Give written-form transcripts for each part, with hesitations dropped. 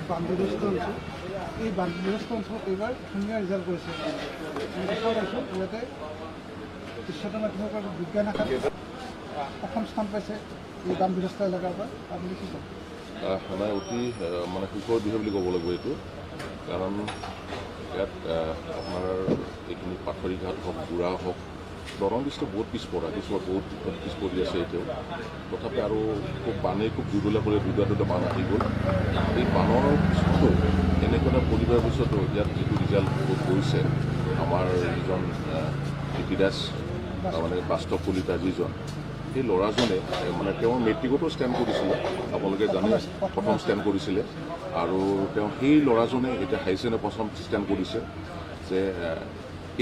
বানবিধ্বস্ত হৈছে এই বানবিধ্বস্ত অঞ্চলত এইবাৰ ধুনীয়া ৰিজাল্ট কৰিছে দেখা পাইছোঁ ইয়াতে উচ্চতৰ মাধ্যমিক বিজ্ঞান শাখাত প্ৰথম স্থান পাইছে এই বানবিধ্বস্ত এলেকাৰ পৰা আপুনি কি ক'ব? নাই অতি মানে সুখৰ বিষয় বুলি ক'ব লাগিব এইটো কাৰণ ইয়াত আপোনাৰ এইখিনি পাথৰি ঘাট হওক বুঢ়া হওক দৰং ডিষ্ট্ৰিক্ট বহুত পিছপৰা কিছুমান বহুত পিছ পৰি আছে এতিয়াও তথাপি আৰু খুব বানে খুব দুৰ্বলীয়া কৰি দুটা বান আহি গ'ল এই বানৰ পিছতো এনেকুৱা এটা পৰিৱেশৰ পিছতো ইয়াত যিটো ৰিজাল্ট কৰিছে আমাৰ যিজন কৃতিদাস মানে বাস্তৱ কলিতা যিজন সেই ল'ৰাজনে মানে তেওঁ মেট্ৰিকতো ষ্টেণ্ড কৰিছিলে আপোনালোকে জানে প্ৰথম ষ্টেণ্ড কৰিছিলে আৰু তেওঁ সেই ল'ৰাজনে এতিয়া হাই ছেকেণ্ডেৰী প্ৰথম ষ্টেণ্ড কৰিছে যে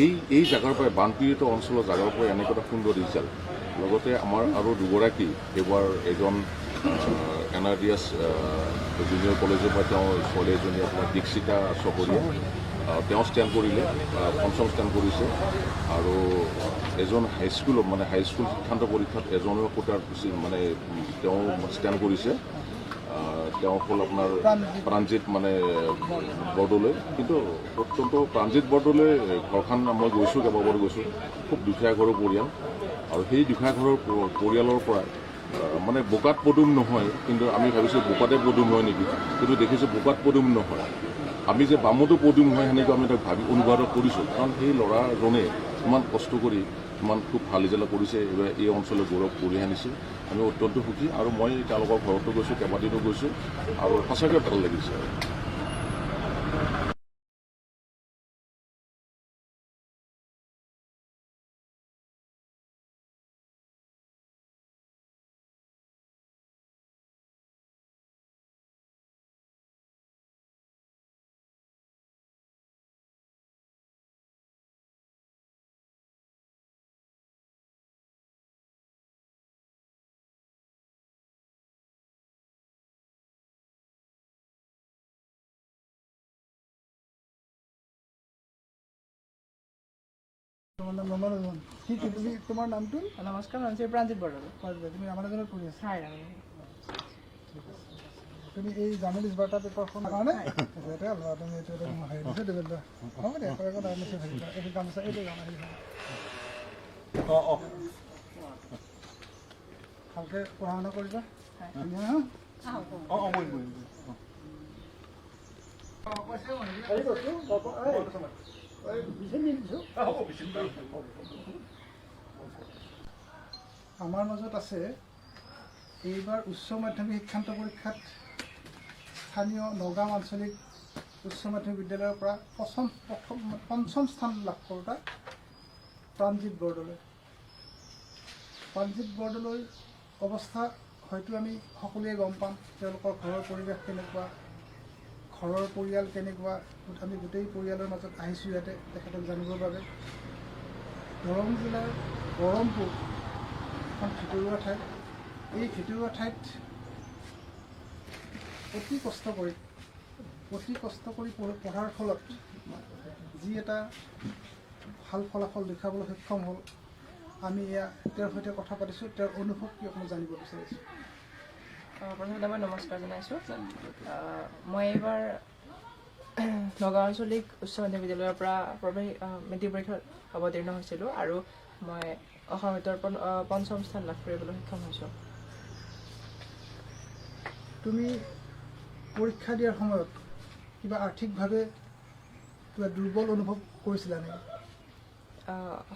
এই জাগাৰ পৰাই বানপীড়িত অঞ্চলৰ জাগাৰ পৰাই এনেকুৱা এটা সুন্দৰ ৰিজাল্ট লগতে আমাৰ আৰু দুগৰাকী এইবাৰ এজন NRDS জুনিয়ৰ কলেজৰ পৰা তেওঁ ছোৱালী এজনী আপোনাৰ দীক্ষিতা চকৰীয়া তেওঁ ষ্টেণ্ড কৰিলে পঞ্চম ষ্টেণ্ড কৰিছে আৰু এজন হাইস্কুলত মানে হাইস্কুল শিক্ষান্ত পৰীক্ষাত এজনৰ কোটাৰ মানে তেওঁ ষ্টেণ্ড কৰিছে তেওঁ হ'ল আপোনাৰ প্ৰাণজিত মানে বৰদলৈ কিন্তু অত্যন্ত প্ৰাণজিত বৰদলৈ ঘৰখন মই গৈছোঁ কেইবাবাৰ গৈছোঁ খুব দুখীয়া ঘৰৰ পৰিয়াল আৰু সেই দুখীয়া ঘৰৰ পৰিয়ালৰ পৰা মানে বোকাত পদুম নহয় কিন্তু আমি ভাবিছোঁ বোকাতে পদুম হয় নেকি কিন্তু দেখিছোঁ বোকাত পদুম নহয় আমি যে বামতো পদুম হয় সেনেকৈ আমি তাক ভাবি অনুবাদ কৰিছোঁ কাৰণ সেই ল'ৰাজনে ইমান কষ্ট কৰি ইমান খুব ভাল ৰিজাল্ট কৰিছে এইবাৰ এই অঞ্চলৰ গৌৰৱ কঢ়িয়াই আনিছে আমি অত্যন্ত সুখী আৰু মই তেওঁলোকৰ ঘৰতো গৈছোঁ কেইবাদিনো গৈছোঁ আৰু সঁচাকৈ ভাল লাগিছে কি তুমি তোমাৰ নামটো? নমস্কাৰ নাম শ্ৰী প্ৰাণজিত বৰদল তুমি আমাৰ এজনত পঢ়ি আছা তুমি এই জাৰ্নেলিষ্ট বাৰ্তা পেপাৰখনৰ কাৰণে তুমি এইটো হেৰি দিছে দিবলৈ হ'ব দিয়া এইটো কাম আছে এইটো কাম ভালকৈ পঢ়া শুনা কৰিবা আমাৰ মাজত আছে এইবাৰ উচ্চ মাধ্যমিক শিক্ষান্ত পৰীক্ষাত স্থানীয় নগাঁও আঞ্চলিক উচ্চ মাধ্যমিক বিদ্যালয়ৰ পৰা পঞ্চম স্থান লাভ কৰোঁতা প্ৰাণজিত বৰদলৈ অৱস্থা হয়তো আমি সকলোৱে গম পাম তেওঁলোকৰ ঘৰৰ পৰিৱেশ কেনেকুৱা ঘৰৰ পৰিয়াল কেনেকুৱা আমি গোটেই পৰিয়ালৰ মাজত আহিছোঁ ইয়াতে তেখেতক জানিবৰ বাবে দৰং জিলাৰ গৰমপুৰ এখন ভিতৰুৱা ঠাইত এই ভিতৰুৱা ঠাইত অতি কষ্ট কৰি পঢ়াৰ ফলত যি এটা ভাল ফলাফল দেখুৱাবলৈ সক্ষম হ'ল আমি তেওঁৰ সৈতে কথা পাতিছোঁ তেওঁৰ অনুভৱ কি অকণমান জানিব বিচাৰিছোঁ প্ৰথমতে মই নমস্কাৰ জনাইছোঁ মই এইবাৰ নগাঁও আঞ্চলিক উচ্চ মাধ্যমিক বিদ্যালয়ৰ পৰা মেট্ৰিক পৰীক্ষাত অৱতীৰ্ণ হৈছিলোঁ আৰু মই অসম ভিতৰত পঞ্চম স্থান লাভ কৰিবলৈ সক্ষম হৈছোঁ তুমি পৰীক্ষা দিয়াৰ সময়ত কিবা আৰ্থিকভাৱে কিবা দুৰ্বল অনুভৱ কৰিছিলা নেকি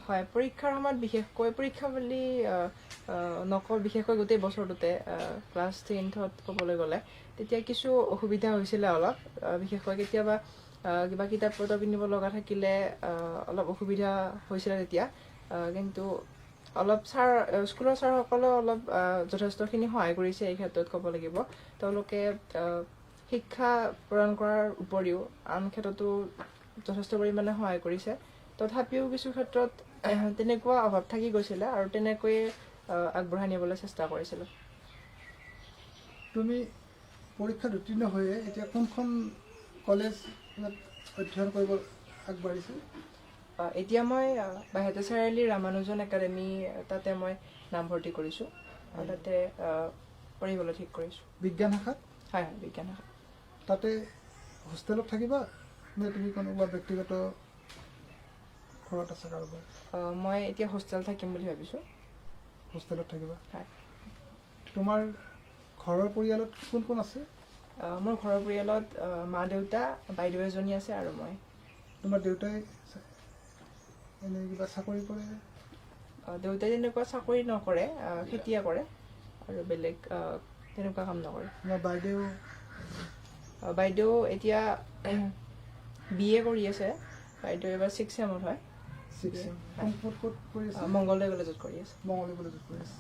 হয় পৰীক্ষাৰ সময়ত বিশেষকৈ পৰীক্ষা বুলি নকওঁ বিশেষকৈ গোটেই বছৰটোতে ক্লাছ 10th ক'বলৈ গ'লে তেতিয়া কিছু অসুবিধা হৈছিলে অলপ বিশেষকৈ কেতিয়াবা কিবা কিতাপ পত্ৰ পিন্ধিব লগা থাকিলে অলপ অসুবিধা হৈছিলে তেতিয়া কিন্তু অলপ স্কুলৰ ছাৰসকলেও অলপ যথেষ্টখিনি সহায় কৰিছে এই ক্ষেত্ৰত ক'ব লাগিব তেওঁলোকে শিক্ষা প্ৰদান কৰাৰ উপৰিও আন ক্ষেত্ৰতো যথেষ্ট পৰিমাণে সহায় কৰিছে তথাপিও কিছু ক্ষেত্ৰত তেনেকুৱা অভাৱ থাকি গৈছিলে আৰু তেনেকৈয়ে আগবঢ়াই নিবলৈ চেষ্টা কৰিছিলোঁ তুমি পৰীক্ষাত উত্তীৰ্ণ হৈয়ে এতিয়া কোনখন কলেজ অধ্যয়ন কৰিব আগবাঢ়িছে এতিয়া মই বাহেতা চাৰিআলি ৰামানুজন একাডেমি তাতে মই নামভৰ্তি কৰিছোঁ আৰু তাতে পঢ়িবলৈ ঠিক কৰিছোঁ বিজ্ঞান শাখাত হয় হয় বিজ্ঞান শাখা তাতে হোষ্টেলত থাকিবা নে তুমি কোনোবা ব্যক্তিগত ঘৰত আছে কাৰোবাৰ? মই এতিয়া হোষ্টেল থাকিম বুলি ভাবিছোঁ। হোষ্টেলত থাকিবা। হয়। তোমাৰ ঘৰৰ পৰিয়ালত কোন কোন আছে? মোৰ ঘৰৰ পৰিয়ালত মা দেউতা বাইদেউ এজনী আছে আৰু মই। তোমাৰ দেউতাই এনে কিবা চাকৰি কৰে? দেউতাই তেনেকুৱা চাকৰি নকৰে, খেতিয়ে কৰে আৰু বেলেগ তেনেকুৱা কাম নকৰে। তোমাৰ বাইদেউ? বাইদেউ এতিয়া BA কৰি আছে। বাইদেউ এবাৰ 6th চেমত হয়। 6th চেম। ক'ত কৰি আছে? মংগলদৈ কলেজত কৰি আছে। মংগলদৈ কলেজত কৰি আছে।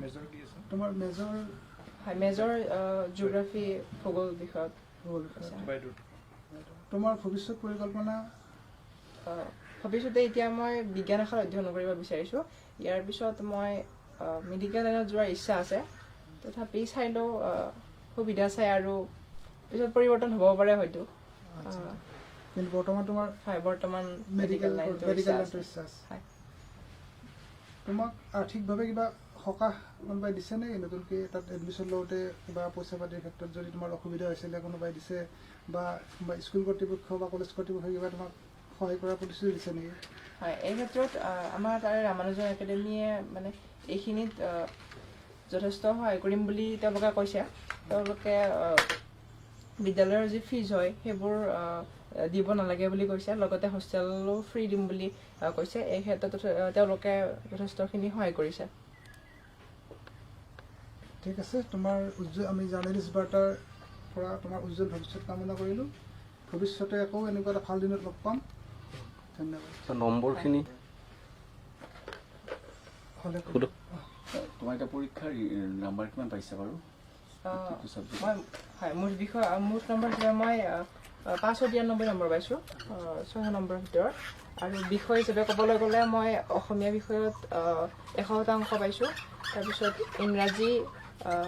মেজৰ কি আছে? তোমাৰ মেজৰ? হয়, মেজৰ জিঅ'গ্ৰাফী ভূগোল বিষয়ত। তোমাৰ ভৱিষ্যত পৰিকল্পনা? ভৱিষ্যতে এতিয়া মই বিজ্ঞান শাখাত অধ্যয়ন কৰিব বিচাৰিছোঁ। ইয়াৰ পিছত মই মেডিকেল লাইনত যোৱাৰ ইচ্ছা আছে। তথাপি চাই লওঁ, সুবিধা চাই আৰু পিছত পৰিৱৰ্তন হ'ব পাৰে হয়তো। কিন্তু বৰ্তমান তোমাৰ? হয়, বৰ্তমান মেডিকেল লাইনটো ইচ্ছা আছে। হয়। তোমাক আৰ্থিকভাৱে কিবা সকাহ কোনোবাই দিছে নে? নতুনকৈ তাত এডমিশ্যন লওঁতে কিবা পইচা পাতিৰ ক্ষেত্ৰত যদি তোমাৰ অসুবিধা হৈছিলে কোনোবাই দিছে বা স্কুল কৰ্তৃপক্ষ বা কলেজ কৰ্তৃপক্ষ কিবা তোমাক সহায় কৰাৰ প্ৰতিশ্ৰুতি দিছে নেকি? হয়, এই ক্ষেত্ৰত আমাৰ তাৰে ৰামানুজন একাডেমীয়ে মানে এইখিনিত যথেষ্ট সহায় কৰিম বুলি তেওঁলোকে কৈছে। তেওঁলোকে বিদ্যালয়ৰ যি ফিজ হয় সেইবোৰ দিব নালাগে বুলি কৈছে, লগতে হোষ্টেলো ফ্ৰী দিম বুলি কৈছে। এই ক্ষেত্ৰত তেওঁলোকে যথেষ্টখিনি সহায় কৰিছে। ঠিক আছে, তোমাৰ আমি জাৰ্নেলিষ্ট বাৰ্তাৰ পৰা তোমাৰ উজ্জ্বল ভৱিষ্যত কামনা কৰিলোঁ। ভৱিষ্যতে আকৌ এনেকুৱা এটা ভাল দিনত লগ পাম। ধন্যবাদ। নম্বৰখিনি হ'লে তোমাৰ এতিয়া পৰীক্ষাৰ নাম্বাৰ কিমান পাইছা বাৰু? মুঠ নম্বৰ হিচাপে মই 593 নম্বৰ পাইছোঁ, 6 নম্বৰৰ ভিতৰত। আৰু বিষয় হিচাপে ক'বলৈ গ'লে মই অসমীয়া বিষয়ত 100% পাইছোঁ। তাৰপিছত ইংৰাজী,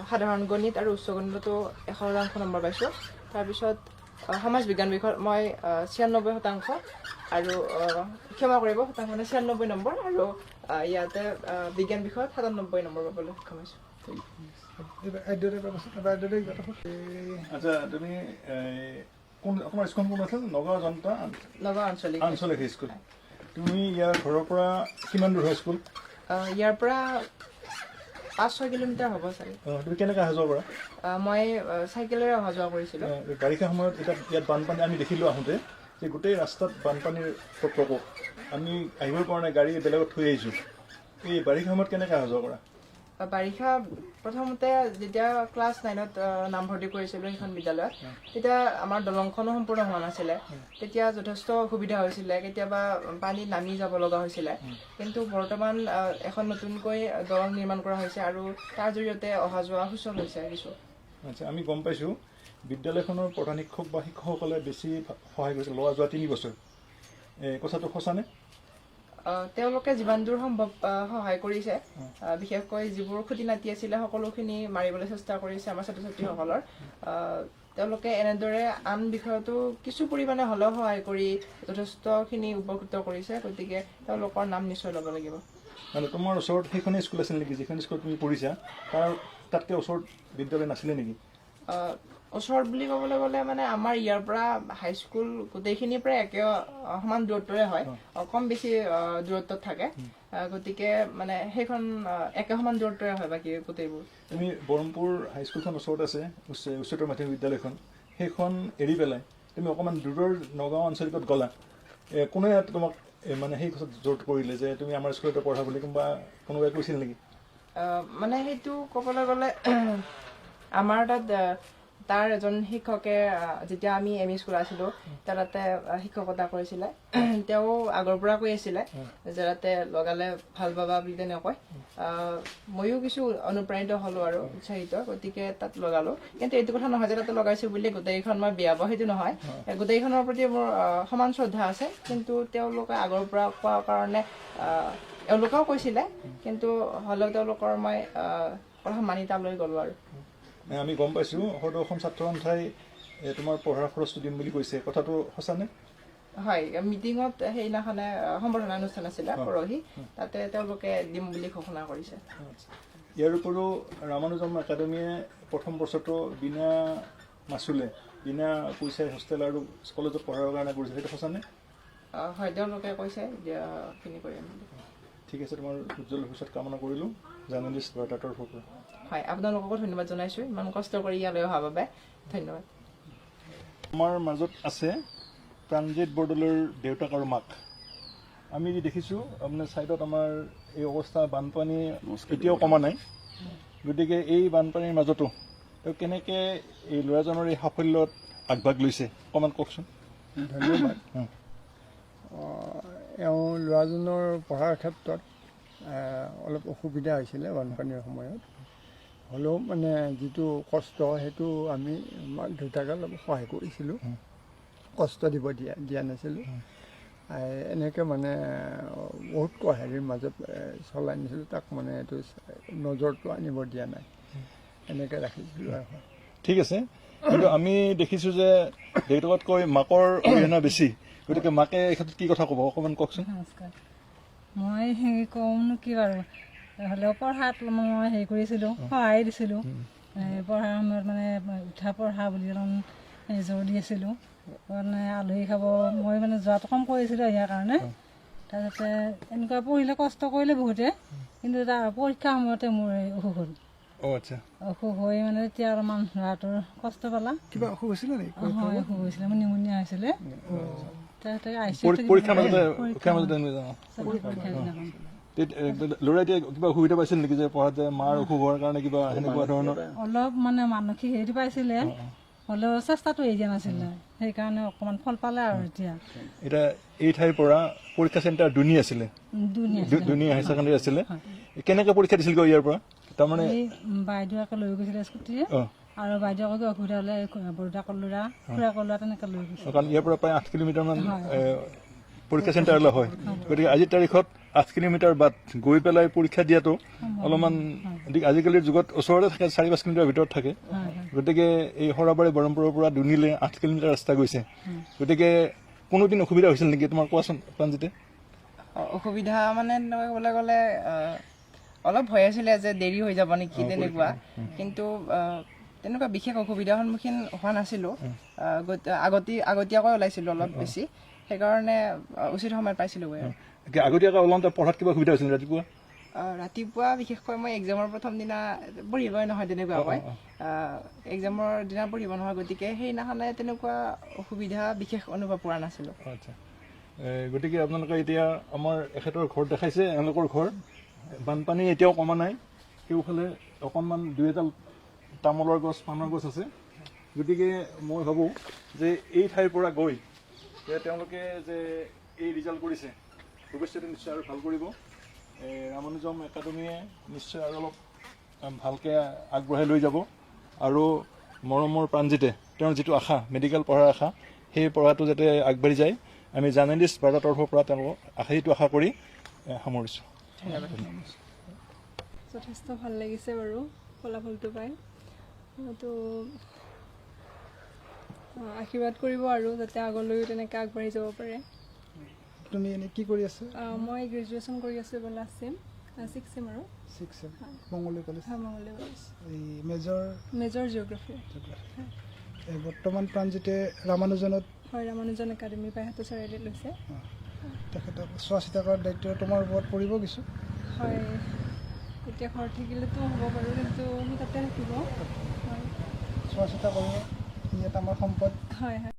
সাধাৰণ গণিত আৰু উচ্চ গণিততো 100% নম্বৰ পাইছোঁ। তাৰপিছত সমাজ বিজ্ঞান বিষয়ত মই 96% আৰু ক্ষমা কৰিব, মানে 96 নম্বৰ, আৰু ইয়াতে বিজ্ঞান বিষয়ত 97 নম্বৰ পাবলৈ সক্ষম হৈছোঁ। আচ্ছা, তুমি তোমাৰ স্কুল কোন আছিল? নগাঁও জনতা নগাঁও আঞ্চলিক স্কুল। তুমি ইয়াৰ ঘৰৰ পৰা কিমান দূৰ হয় স্কুল? ইয়াৰ পৰা 5-6 কিলোমিটাৰ হ'ব চাগে। তুমি কেনেকৈ অহা যোৱা কৰা? মই চাইকেলেৰে অহা যোৱা কৰিছিলোঁ। বাৰিষা সময়ত এতিয়া ইয়াত বানপানী আমি দেখিলোঁ আহোঁতে যে গোটেই ৰাস্তাত বানপানীৰ প্ৰকোপ। আমি আহিবই পৰা নাই, গাড়ী বেলেগত থৈ আহিছোঁ। এই বাৰিষা সময়ত কেনেকৈ অহা যোৱা কৰা? বাৰিষা প্ৰথমতে যেতিয়া ক্লাছ 9ত নামভৰ্তি কৰিছিলোঁ সেইখন বিদ্যালয়ত, তেতিয়া আমাৰ দলংখনো সম্পূৰ্ণ হোৱা নাছিলে। তেতিয়া যথেষ্ট অসুবিধা হৈছিলে, কেতিয়াবা পানীত নামি যাব লগা হৈছিলে। কিন্তু বৰ্তমান এখন নতুনকৈ দলং নিৰ্মাণ কৰা হৈছে আৰু তাৰ জৰিয়তে অহা যোৱা সুচল হৈছে কিছু। আচ্ছা, আমি গম পাইছোঁ বিদ্যালয়খনৰ প্ৰধান শিক্ষক বা শিক্ষকসকলে বেছি সহায় কৰিছে যোৱা 3 বছৰ। কথাটো সঁচানে? তেওঁলোকে যিমান দূৰ সম্ভৱ সহায় কৰিছে। বিশেষকৈ যিবোৰ খুটি নাতি আছিলে সকলোখিনি মাৰিবলৈ চেষ্টা কৰিছে আমাৰ ছাত্ৰ ছাত্ৰীসকলৰ। তেওঁলোকে এনেদৰে আন বিষয়তো কিছু পৰিমাণে হ'লেও সহায় কৰি যথেষ্টখিনি উপকৃত কৰিছে। গতিকে তেওঁলোকৰ নাম নিশ্চয় ল'ব লাগিব। মানে তোমাৰ ওচৰত সেইখনেই স্কুল আছিল নেকি যিখন স্কুলত তুমি পঢ়িছা? তাতকৈ ওচৰত বিদ্যালয় নাছিলে নেকি? ওচৰত বুলি ক'বলৈ গ'লে মানে আমাৰ ইয়াৰ পৰা হাইস্কুল গোটেইখিনিৰ পৰা একে সমান দূৰত্বৰে হয়, কম বেছি দূৰত্বত থাকে। গতিকে মানে সেইখন একে সমান দূৰত্বৰে হয় বাকী গোটেইবোৰ। তুমি বৰহমপুৰ হাইস্কুলখন ওচৰত আছে, উচ্চতৰ মাধ্যমিক বিদ্যালয়খন, সেইখন এৰি পেলাই তুমি অকণমান দূৰৰ নগাঁও আঞ্চলিকত গ'লা। কোনে তোমাক মানে সেই কথাত জোৰ কৰিলে যে তুমি আমাৰ স্কুলতে পঢ়া বুলি? কোনোবাই কৈছিল নেকি? মানে সেইটো ক'বলৈ গ'লে আমাৰ তাত তাৰ এজন শিক্ষকে যেতিয়া আমি ME স্কুল আছিলোঁ তাতে শিক্ষকতা কৰিছিলে। তেওঁ আগৰ পৰা কৈ আছিলে যে তাতে লগালে ভাল পাবা বুলি তেনেকৈ। ময়ো কিছু অনুপ্ৰাণিত হ'লোঁ আৰু উৎসাহিত, গতিকে তাত লগালোঁ। কিন্তু এইটো কথা নহয় যে তাতে লগাইছোঁ বুলি গোটেইখন মই বেয়া পাওঁ, সেইটো নহয়। গোটেইখনৰ প্ৰতি মোৰ সমান শ্ৰদ্ধা আছে। কিন্তু তেওঁলোকে আগৰ পৰা কোৱাৰ কাৰণে এওঁলোকেও কৈছিলে, কিন্তু হ'লেও তেওঁলোকৰ মই কথা মানি তালৈ গ'লোঁ আৰু। আমি গম পাইছোঁ সদৌ অসম ছাত্ৰ সন্থাই তোমাৰ পঢ়াৰ খৰচটো দিম বুলি কৈছে, কথাটো সঁচানে? হয়, মিটিঙত সেইদিনাখনে সম্বৰ্ধনা অনুষ্ঠান আছিলে পৰহি, তাতে তেওঁলোকে দিম বুলি ঘোষণা কৰিছে। ইয়াৰ উপৰিও ৰামানুজন একাডেমীয়ে প্ৰথম বছৰটো বিনা মাচুলে বিনা পইচাই হোষ্টেল আৰু কলেজত পঢ়াৰ কাৰণে কৰিছে, সেইটো সঁচানে? হয়, তেওঁলোকে কৈছে খিনি কৰি আনিম। ঠিক আছে, তোমাৰ উজ্জ্বল ভৱিষ্যত কামনা কৰিলোঁ জাৰ্নেলিষ্ট বাৰ্তাৰ তৰফৰ পৰা। হয়, আপোনালোককো ধন্যবাদ জনাইছোঁ ইমান কষ্ট কৰি ইয়ালৈ অহাৰ বাবে, ধন্যবাদ। আমাৰ মাজত আছে প্ৰাণজিৎ বৰদলৈৰ দেউতাক আৰু মাক। আমি দেখিছোঁ আপোনাৰ ছাইডত আমাৰ এই অৱস্থা, বানপানী এতিয়াও কমা নাই। গতিকে এই বানপানীৰ মাজতো তেওঁ কেনেকৈ এই ল'ৰাজনৰ এই সাফল্যত আগভাগ লৈছে অকণমান কওকচোন। ধন্যবাদ। এওঁ ল'ৰাজনৰ পঢ়াৰ ক্ষেত্ৰত অলপ অসুবিধা হৈছিলে বানপানীৰ সময়ত, হ'লেও মানে যিটো কষ্ট সেইটো আমি মাক দেউতাকে অলপ সহায় কৰিছিলোঁ, কষ্ট দিয়া নাছিলোঁ। এনেকৈ মানে বহুত হেৰিৰ মাজত চলাই নিছিলোঁ, তাক মানে এইটো নজৰটো আনিব দিয়া নাই, এনেকৈ ৰাখিছিলোঁ আৰু। ঠিক আছে, কিন্তু আমি দেখিছোঁ যে দেউতাকতকৈ মাকৰ অৰিহণা বেছি, গতিকে মাকে এই ক্ষেত্ৰত কি কথা ক'ব অকণমান কওকচোন। নমস্কাৰ। মই হেৰি কওঁনো কি বাৰু, হ'লেও পঢ়াত মই হেৰি কৰিছিলোঁ, সহায় দিছিলোঁ। পঢ়াৰ সময়ত মানে উঠা পঢ়া বুলি অলপমান জোৰ দি আছিলোঁ। মানে আলহী খাব মই মানে যোৱাটো কম কৰিছিলোঁ ইয়াৰ কাৰণে। তাৰপিছতে এনেকুৱা পঢ়িলে কষ্ট কৰিলে বহুতে, কিন্তু তাৰ পৰীক্ষাৰ সময়তে মোৰ অসুখ হ'ল। আচ্ছা, অসুখ হৈ মানে তেতিয়া অলপমান ল'ৰাটোৰ কষ্ট পালা। কিবা অসুখ হৈছিলে নেকি? হয়, অসুখ হৈছিলে, মোৰ নিমনিয়া হৈছিলে। ল'ৰা এতিয়া কিবা অসুবিধা পাইছিল নেকি যে পঢ়াতে মাৰ অসুখ হোৱাৰ কাৰণে কিবা সেনেকুৱা ধৰণৰ? অলপ মানে মানসিক হেৰি পাইছিলে, হ'লেও চেষ্টাটো এৰি দিয়া নাছিলে, সেইকাৰণে অকণমান ফল পালে আৰু এতিয়া এই ঠাইৰ পৰা পৰীক্ষা চেণ্টাৰ দুনি আছিলে, দুনি হায়াৰ ছেকেণ্ডেৰী আছিলে। কেনেকৈ পৰীক্ষা দিছিল ইয়াৰ পৰা? তাৰমানে বাইদেউকে লৈ গৈছিলে স্কুটিৰে, আৰু বাইদেউকে অসুবিধা হ'লে বৰদেউতাকৰ ল'ৰা, খুৰাকৰ ল'ৰা তেনেকৈ লৈ গৈছিল। কাৰণ ইয়াৰ পৰা প্ৰায় 8 কিলোমিটাৰমান পৰীক্ষা চেণ্টাৰলৈ হয়। গতিকে আজিৰ তাৰিখত 8 কিলোমিটাৰ বাট গৈ পেলাই পৰীক্ষা দিয়াটো অলপমান, আজিকালিৰ যুগত ওচৰতে থাকে, 4-5 কিলোমিটাৰ ভিতৰত থাকে। গতিকে এই সৰাবাৰী বৰমপুৰৰ পৰা দুনিলে 8 কিলোমিটাৰ ৰাস্তা গৈছে। গতিকে কোনোদিন অসুবিধা হৈছিল নেকি তোমাৰ, কোৱাচোন প্ৰাণজিতে। অসুবিধা মানে তেনেকৈ ক'বলৈ গ'লে অলপ ভয় আছিলে যে দেৰি হৈ যাব নেকি তেনেকুৱা, কিন্তু তেনেকুৱা বিশেষ অসুবিধাৰ সন্মুখীন হোৱা নাছিলোঁ। আগতীয়াকৈ ওলাইছিলোঁ অলপ বেছি, সেইকাৰণে উচিত সময়ত পাইছিলোঁগৈ। আগতীয়াকৈ ওলাওঁতে পঢ়াত কিবা অসুবিধা হৈছিল ৰাতিপুৱা? ৰাতিপুৱা বিশেষকৈ মই এক্সামৰ প্ৰথম দিনা পঢ়িবই নহয় তেনেকুৱাকৈ, এক্সামৰ দিনা পঢ়িব নহয়, গতিকে সেইদিনাখনে তেনেকুৱা অসুবিধা বিশেষ অনুভৱ কৰা নাছিলোঁ। আচ্ছা, গতিকে আপোনালোকে এতিয়া আমাৰ এখেতৰ ঘৰ দেখাইছে, এওঁলোকৰ ঘৰ। বানপানী এতিয়াও কমা নাই, সেইফালে অকণমান 2-এডাল তামোলৰ গছ, পাণৰ গছ আছে। গতিকে মই ভাবোঁ যে এই ঠাইৰ পৰা গৈ যে তেওঁলোকে যে এই ৰিজাল্ট কৰিছে, ভৱিষ্যতে নিশ্চয় আৰু ভাল কৰিব। ৰামানুজম একাডেমীয়ে নিশ্চয় আৰু অলপ ভালকৈ আগবঢ়াই লৈ যাব। আৰু মৰমৰ প্ৰাণজিতে তেওঁৰ যিটো আশা, মেডিকেল পঢ়াৰ আশা, সেই পঢ়াটো যাতে আগবাঢ়ি যায়, আমি জাৰ্নেলিষ্ট বাৰ্তাৰ তৰফৰ পৰা তেওঁলোকক সেইটো আশা কৰি সামৰিছোঁ। যথেষ্ট ভাল লাগিছে বাৰু ফলাফলটো পাই। তো আশীৰ্বাদ কৰিব আৰু যাতে আগলৈও তেনেকৈ আগবাঢ়ি যাব পাৰে। তুমি এনেই কি কৰি আছা? মই গ্ৰেজুৱেশ্যন কৰি আছোঁ, এইবাৰ লাষ্ট ছেম, 6th ছেম আৰু 6th ছেম, মংগলদৈ কলেজ। হয়, মংগলদৈ কলেজ। এই মেজৰ জিঅ'গ্ৰাফী। বৰ্তমান প্ৰাণজিতে ৰামানুজনত, হয়, ৰামানুজন একাডেমী পাইহাটৰ চাৰিআলিত লৈছে। তেখেতক চোৱা চিতা কৰাৰ দায়িত্ব তোমাৰ ওপৰত পৰিব কিছু? হয়, এতিয়া ঘৰত থাকিলেতো হ'ব বাৰু, কিন্তু সি তাতে থাকিব। হয়, চোৱা চিতা কৰিব, ই এটা আমাৰ সম্পদ। হয় হয়।